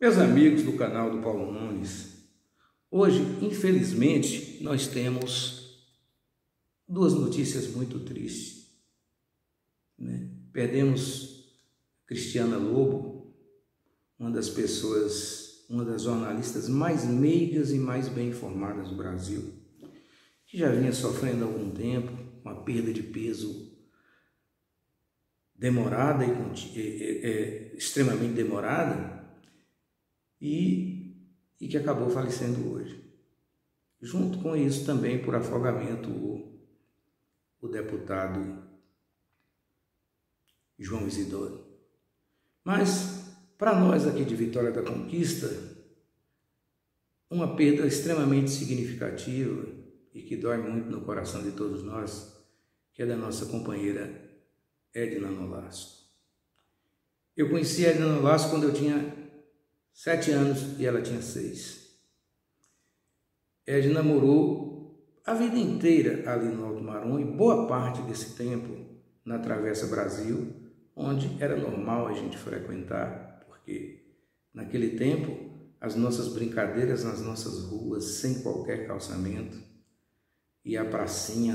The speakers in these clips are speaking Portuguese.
Meus amigos do canal do Paulo Nunes, hoje, infelizmente, nós temos duas notícias muito tristes, né? Perdemos Cristiana Lobo, uma das jornalistas mais meigas e mais bem informadas do Brasil, que já vinha sofrendo há algum tempo uma perda de peso demorada e extremamente demorada, e que acabou falecendo hoje. Junto com isso também, por afogamento, o deputado João Isidoro. Mas, para nós aqui de Vitória da Conquista, uma perda extremamente significativa e que dói muito no coração de todos nós, que é da nossa companheira Edna Nolasco. Eu conheci a Edna Nolasco quando eu tinha 7 anos e ela tinha 6. Edna morou a vida inteira ali no Alto Marum e boa parte desse tempo na Travessa Brasil, onde era normal a gente frequentar, porque naquele tempo as nossas brincadeiras nas nossas ruas, sem qualquer calçamento, e a pracinha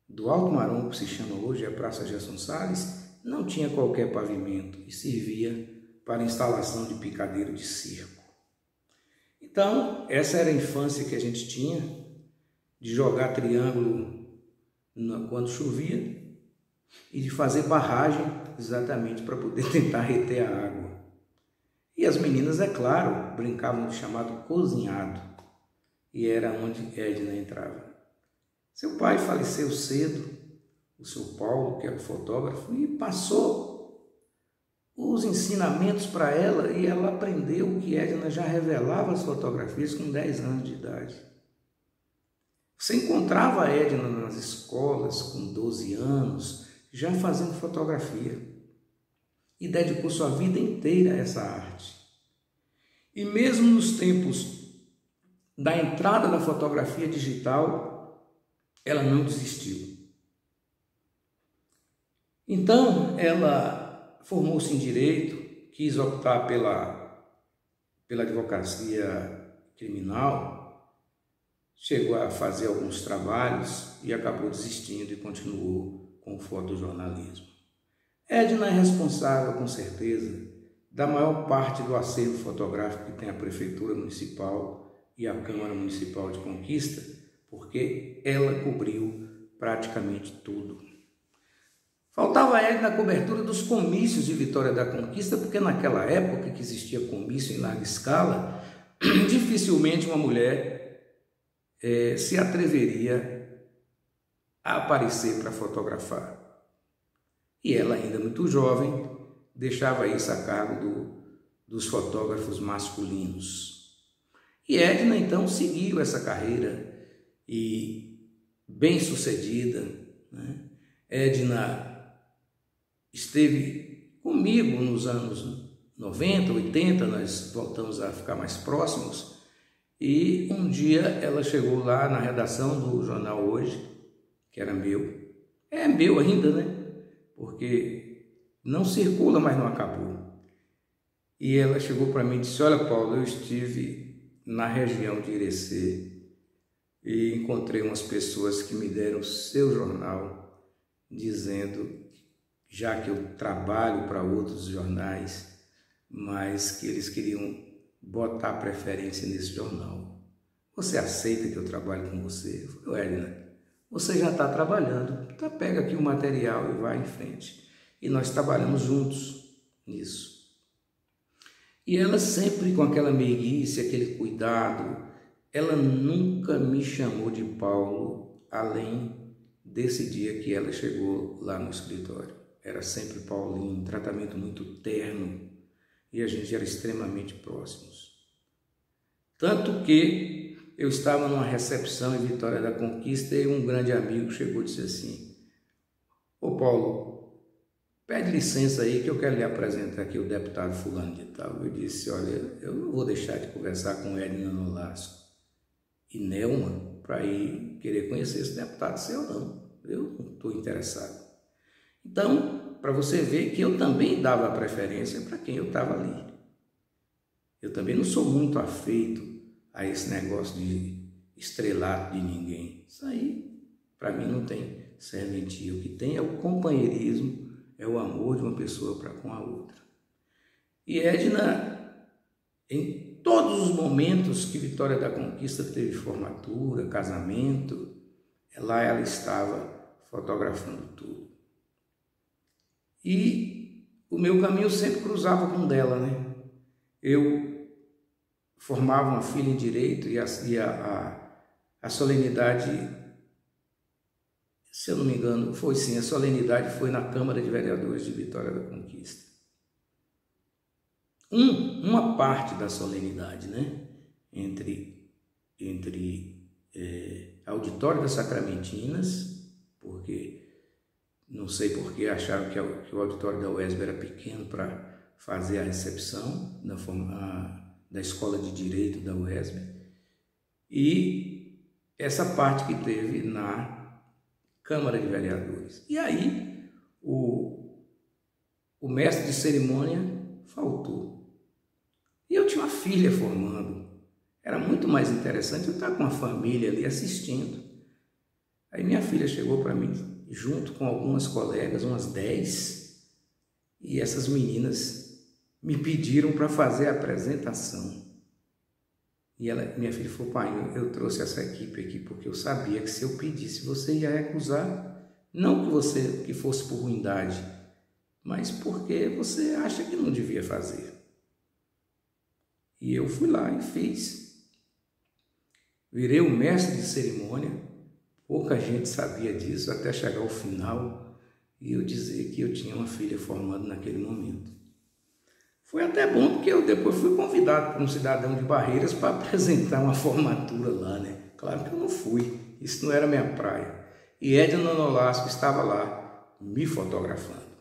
do Alto Marum, que se chama hoje a Praça Gerson Salles, não tinha qualquer pavimento e servia para instalação de picadeiro de circo. Então, essa era a infância que a gente tinha, de jogar triângulo quando chovia e de fazer barragem exatamente para poder tentar reter a água. E as meninas, é claro, brincavam de chamado cozinhado, e era onde Edna entrava. Seu pai faleceu cedo, o seu Paulo, que era fotógrafo, e passou os ensinamentos para ela, e ela aprendeu que Edna já revelava as fotografias com 10 anos de idade. Você encontrava a Edna nas escolas com 12 anos, já fazendo fotografia, e dedicou sua vida inteira a essa arte. E mesmo nos tempos da entrada da fotografia digital, ela não desistiu. Então, ela formou-se em Direito, quis optar pela advocacia criminal, chegou a fazer alguns trabalhos e acabou desistindo e continuou com o fotojornalismo. Edna é responsável, com certeza, da maior parte do acervo fotográfico que tem a Prefeitura Municipal e a Câmara Municipal de Conquista, porque ela cobriu praticamente tudo. Faltava a Edna na cobertura dos comícios de Vitória da Conquista, porque naquela época que existia comício em larga escala, dificilmente uma mulher se atreveria a aparecer para fotografar. E ela, ainda muito jovem, deixava isso a cargo dos fotógrafos masculinos. E Edna, então, seguiu essa carreira e bem-sucedida, né? Edna esteve comigo nos anos 90, 80, nós voltamos a ficar mais próximos, e um dia ela chegou lá na redação do jornal Hoje, que era meu, é meu ainda, né? Porque não circula, mas não acabou. E ela chegou para mim e disse: olha, Paulo, eu estive na região de Irecê e encontrei umas pessoas que me deram o seu jornal, dizendo, já que eu trabalho para outros jornais, mas que eles queriam botar preferência nesse jornal. Você aceita que eu trabalhe com você? Eu falei: Edna, você já está trabalhando, então pega aqui o material e vai em frente. E nós trabalhamos juntos nisso. E ela sempre com aquela meiguice, aquele cuidado, ela nunca me chamou de Paulo, além desse dia que ela chegou lá no escritório. Era sempre Paulinho, um tratamento muito terno, e a gente era extremamente próximos. Tanto que eu estava numa recepção em Vitória da Conquista e um grande amigo chegou e disse assim: ô Paulo, pede licença aí que eu quero lhe apresentar aqui o deputado fulano de tal. Eu disse: olha, eu não vou deixar de conversar com Edna Nolasco e Nelma para ir querer conhecer esse deputado seu, não. Eu não estou interessado. Então, para você ver que eu também dava preferência para quem eu estava ali. Eu também não sou muito afeito a esse negócio de estrelato de ninguém. Isso aí, para mim, não tem serventia. O que tem é o companheirismo, é o amor de uma pessoa para com a outra. E Edna, em todos os momentos que Vitória da Conquista teve formatura, casamento, lá ela estava fotografando tudo. E o meu caminho sempre cruzava com o dela, né? Eu formava uma filha em Direito e a solenidade, se eu não me engano, foi sim, a solenidade foi na Câmara de Vereadores de Vitória da Conquista. Uma parte da solenidade, né? Entre Auditório das Sacramentinas, porque não sei por que acharam que o auditório da UESB era pequeno para fazer a recepção da Escola de Direito da UESB, e essa parte que teve na Câmara de Vereadores. E aí o mestre de cerimônia faltou. E eu tinha uma filha formando. Era muito mais interessante eu estar com a família ali assistindo. Aí minha filha chegou para mim, junto com algumas colegas, umas 10, e essas meninas me pediram para fazer a apresentação. E minha filha falou: pai, eu trouxe essa equipe aqui porque eu sabia que se eu pedisse você ia recusar, não que fosse por ruindade, mas porque você acha que não devia fazer. E eu fui lá e fiz. Virei o mestre de cerimônia. Pouca gente sabia disso até chegar ao final e eu dizer que eu tinha uma filha formando naquele momento. Foi até bom porque eu depois fui convidado por um cidadão de Barreiras para apresentar uma formatura lá, né? Claro que eu não fui, isso não era minha praia. E Edna Nolasco estava lá me fotografando,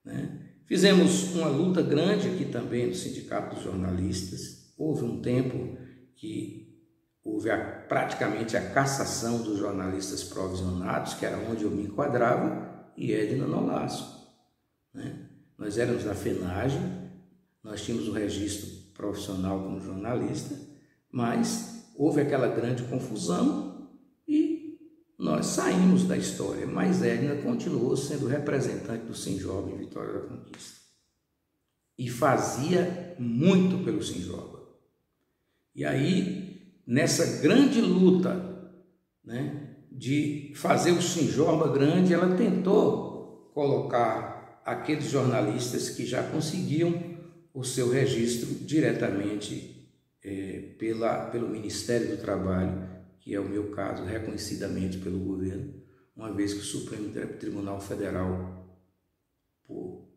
né? Fizemos uma luta grande aqui também no Sindicato dos Jornalistas. Houve um tempo que houve praticamente a cassação dos jornalistas provisionados, que era onde eu me enquadrava, e Edna Nolasco, né? Nós éramos da FENAGE, nós tínhamos o registro profissional como jornalista, mas houve aquela grande confusão e nós saímos da história, mas Edna continuou sendo representante do Sinjoba em Vitória da Conquista e fazia muito pelo Sinjoba. E aí, nessa grande luta, né, de fazer o Sinjoba grande, ela tentou colocar aqueles jornalistas que já conseguiam o seu registro diretamente pelo Ministério do Trabalho, que é o meu caso, reconhecidamente pelo governo, uma vez que o Supremo Tribunal Federal, por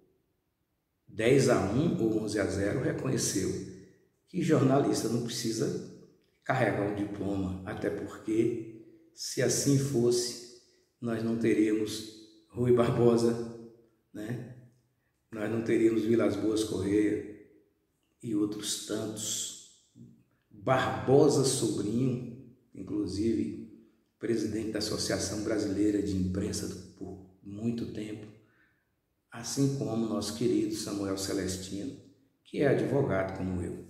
10-1 ou 11-0, reconheceu que jornalista não precisa carregar um diploma, até porque, se assim fosse, nós não teríamos Rui Barbosa, né? Nós não teríamos Vilas Boas Correia e outros tantos. Barbosa Sobrinho, inclusive presidente da Associação Brasileira de Imprensa por muito tempo, assim como nosso querido Samuel Celestino, que é advogado como eu.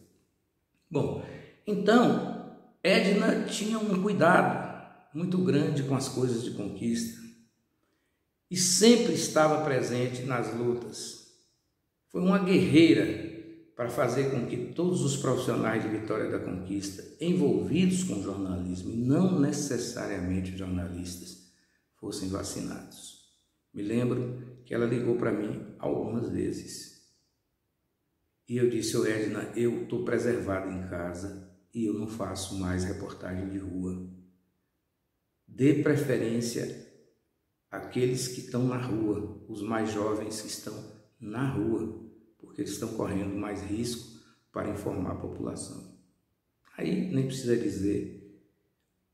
Bom, então, Edna tinha um cuidado muito grande com as coisas de conquista e sempre estava presente nas lutas. Foi uma guerreira para fazer com que todos os profissionais de Vitória da Conquista envolvidos com jornalismo, e não necessariamente jornalistas, fossem vacinados. Me lembro que ela ligou para mim algumas vezes e eu disse: ô Edna, eu estou preservada em casa e eu não faço mais reportagem de rua. Dê preferência àqueles que estão na rua, os mais jovens que estão na rua, porque eles estão correndo mais risco para informar a população. Aí nem precisa dizer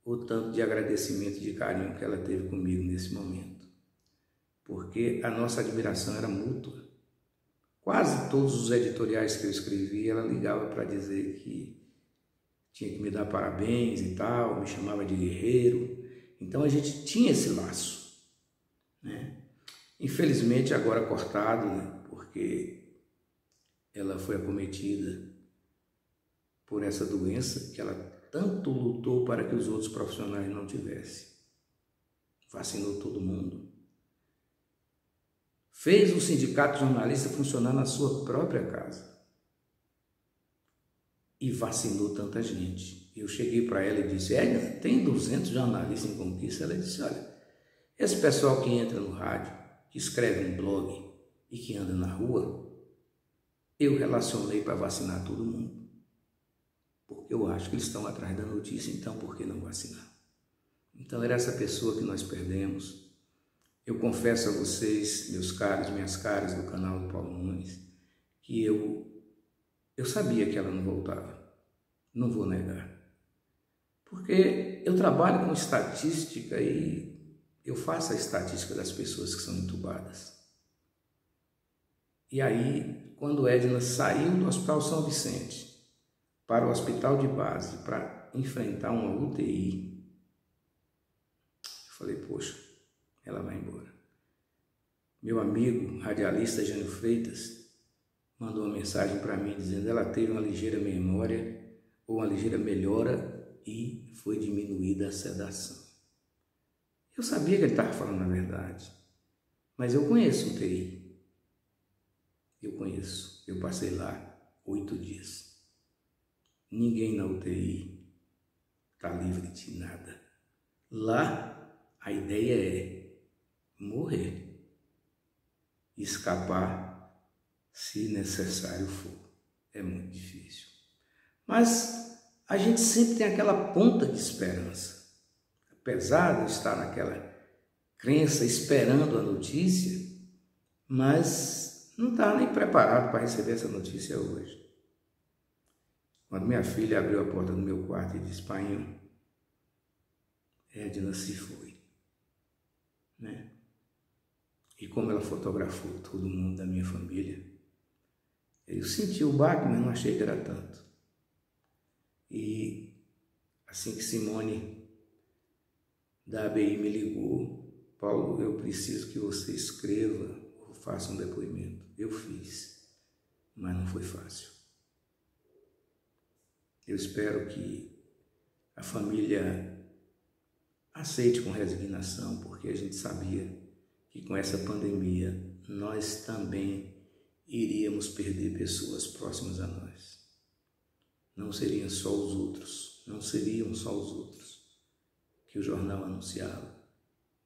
o tanto de agradecimento e de carinho que ela teve comigo nesse momento, porque a nossa admiração era mútua. Quase todos os editoriais que eu escrevi, ela ligava para dizer que tinha que me dar parabéns e tal, me chamava de guerreiro. Então a gente tinha esse laço, né? Infelizmente agora cortado, né? Porque ela foi acometida por essa doença que ela tanto lutou para que os outros profissionais não tivessem. Vacinou todo mundo. Fez o sindicato jornalista funcionar na sua própria casa. E vacinou tanta gente. Eu cheguei para ela e disse, Edna, tem 200 jornalistas em Conquista? Ela disse, olha, esse pessoal que entra no rádio, que escreve um blog e que anda na rua, eu relacionei para vacinar todo mundo. Porque eu acho que eles estão atrás da notícia, então por que não vacinar? Então era essa pessoa que nós perdemos. Eu confesso a vocês, meus caros, minhas caras do canal do Paulo Nunes, que eu sabia que ela não voltava. Não vou negar. Porque eu trabalho com estatística e eu faço a estatística das pessoas que são entubadas. E aí, quando Edna saiu do Hospital São Vicente para o hospital de base para enfrentar uma UTI, eu falei, poxa, ela vai embora. Meu amigo radialista Jânio Freitas mandou uma mensagem para mim dizendo que ela teve uma ligeira memória ou uma ligeira melhora e foi diminuída a sedação. Eu sabia que ele estava falando a verdade, mas eu conheço o UTI. Eu conheço. Eu passei lá 8 dias. Ninguém na UTI está livre de nada. Lá, a ideia é morrer, escapar se necessário for. É muito difícil. Mas a gente sempre tem aquela ponta de esperança. Apesar de estar naquela crença, esperando a notícia, mas não estava nem preparado para receber essa notícia hoje. Quando minha filha abriu a porta do meu quarto e disse, painho, Edna se foi, né? E como ela fotografou todo mundo da minha família, eu senti o baque, mas não achei que era tanto. E assim que Simone da ABI me ligou, Paulo, eu preciso que você escreva ou faça um depoimento. Eu fiz, mas não foi fácil. Eu espero que a família aceite com resignação, porque a gente sabia que com essa pandemia nós também iríamos perder pessoas próximas a nós. Não seriam só os outros, que o jornal anunciava.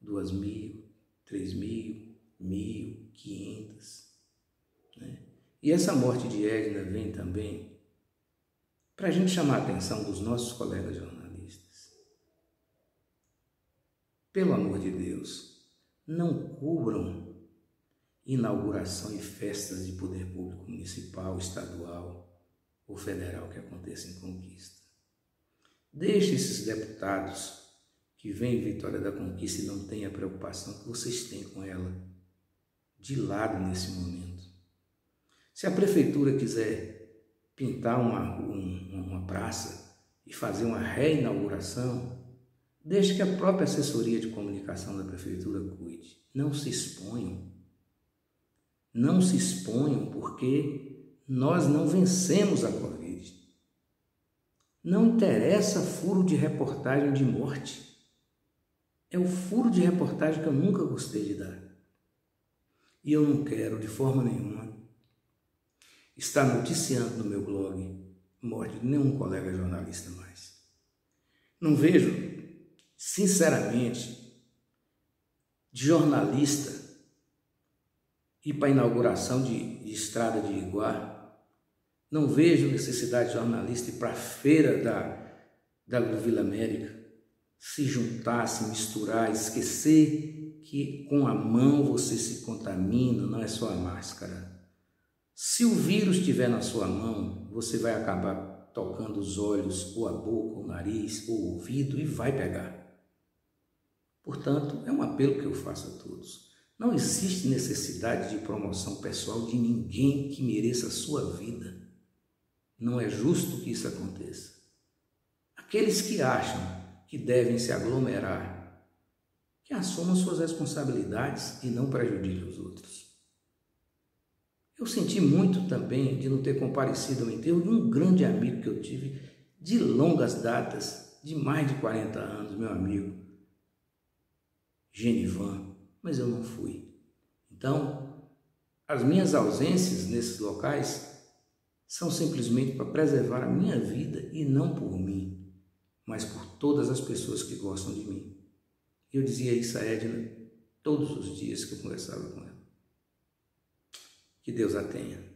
2.000, 3.000, 1.500. Né? E essa morte de Edna vem também para a gente chamar a atenção dos nossos colegas jornalistas. Pelo amor de Deus, não cubram inauguração e festas de poder público municipal, estadual ou federal que aconteça em Conquista. Deixe esses deputados que vêm em Vitória da Conquista e não têm a preocupação que vocês têm com ela de lado nesse momento. Se a prefeitura quiser pintar uma praça e fazer uma reinauguração, deixe que a própria assessoria de comunicação da prefeitura cuide. Não se exponham. Não se exponham porque nós não vencemos a Covid. Não interessa furo de reportagem de morte. É o furo de reportagem que eu nunca gostei de dar. E eu não quero, de forma nenhuma, estar noticiando no meu blog morte de nenhum colega jornalista mais. Não vejo, sinceramente, de jornalista ir para a inauguração de estrada de Iguá. Não vejo necessidade de jornalista ir para a feira da Vila América, se juntar, se misturar, esquecer que com a mão você se contamina, não é só a máscara. Se o vírus estiver na sua mão, você vai acabar tocando os olhos, ou a boca, ou o nariz, ou o ouvido e vai pegar. Portanto, é um apelo que eu faço a todos. Não existe necessidade de promoção pessoal de ninguém que mereça a sua vida. Não é justo que isso aconteça. Aqueles que acham que devem se aglomerar que assuma suas responsabilidades e não prejudique os outros. Eu senti muito também de não ter comparecido ao enterro de um grande amigo que eu tive de longas datas, de mais de 40 anos, meu amigo Genivan, mas eu não fui. Então, as minhas ausências nesses locais são simplesmente para preservar a minha vida e não por mim, mas por todas as pessoas que gostam de mim. Eu dizia isso a Edna todos os dias que eu conversava com ela. Que Deus a tenha.